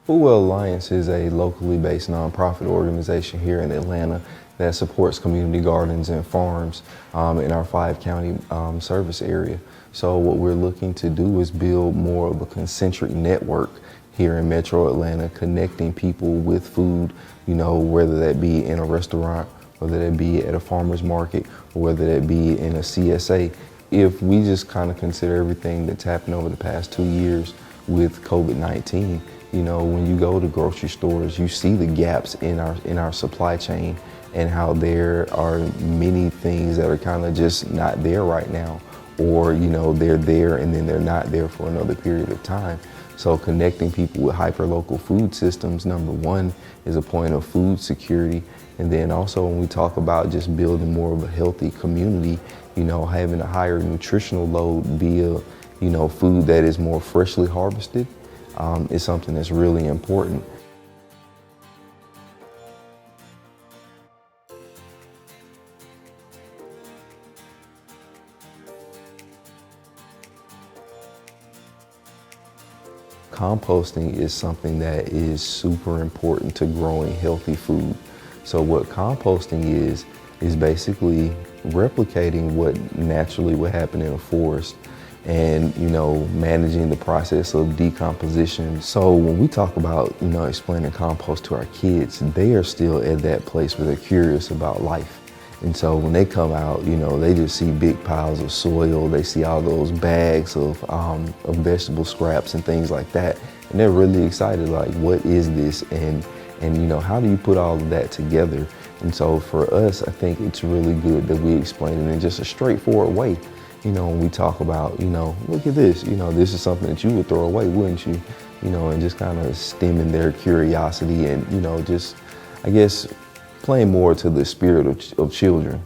Food Well Alliance is a locally based nonprofit organization here in Atlanta that supports community gardens and farms in our 5-county service area. So what we're looking to do is build more of a concentric network here in Metro Atlanta, connecting people with food, whether that be in a restaurant, whether that be at a farmer's market, or whether that be in a CSA. If we just kind of consider everything that's happened over the past 2 years with COVID-19, when you go to grocery stores, you see the gaps in our supply chain and how there are many things that are kind of just not there right now, or they're there and then they're not there for another period of time. So connecting people with hyperlocal food systems, number one, is a point of food security. And then also when we talk about just building more of a healthy community, having a higher nutritional load via, food that is more freshly harvested, is something that's really important. Composting is something that is super important to growing healthy food. So what composting is basically replicating what naturally would happen in a forest and, managing the process of decomposition. So when we talk about, explaining compost to our kids, they are still at that place where they're curious about life. And so when they come out, they just see big piles of soil, they see all those bags of vegetable scraps and things like that. And they're really excited, like, what is this? And how do you put all of that together? And so for us, I think it's really good that we explain it in just a straightforward way. When we talk about, look at this, this is something that you would throw away, wouldn't you? And just kind of stemming their curiosity and, just, I guess, playing more to the spirit of children.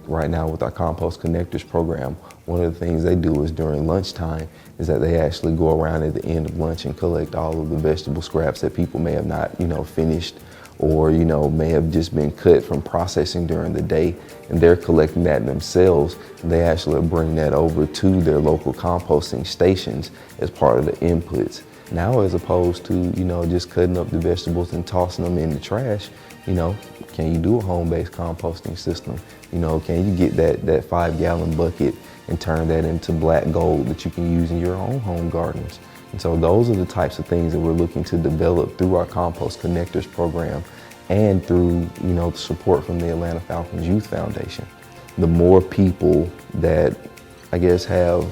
Right now with our Compost Connectors program, one of the things they do is during lunchtime is that they actually go around at the end of lunch and collect all of the vegetable scraps that people may have not, finished or, may have just been cut from processing during the day, and they're collecting that themselves. And they actually bring that over to their local composting stations as part of the inputs. Now, as opposed to, just cutting up the vegetables and tossing them in the trash, can you do a home-based composting system? Can you get that 5-gallon bucket and turn that into black gold that you can use in your own home gardens? And so those are the types of things that we're looking to develop through our Compost Connectors program and through, the support from the Atlanta Falcons Youth Foundation. The more people that, I guess, have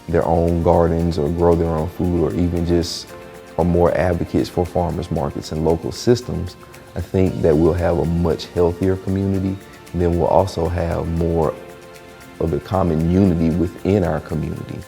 their own gardens or grow their own food or even just are more advocates for farmers markets and local systems, I think that we'll have a much healthier community. And then we'll also have more of a common unity within our community.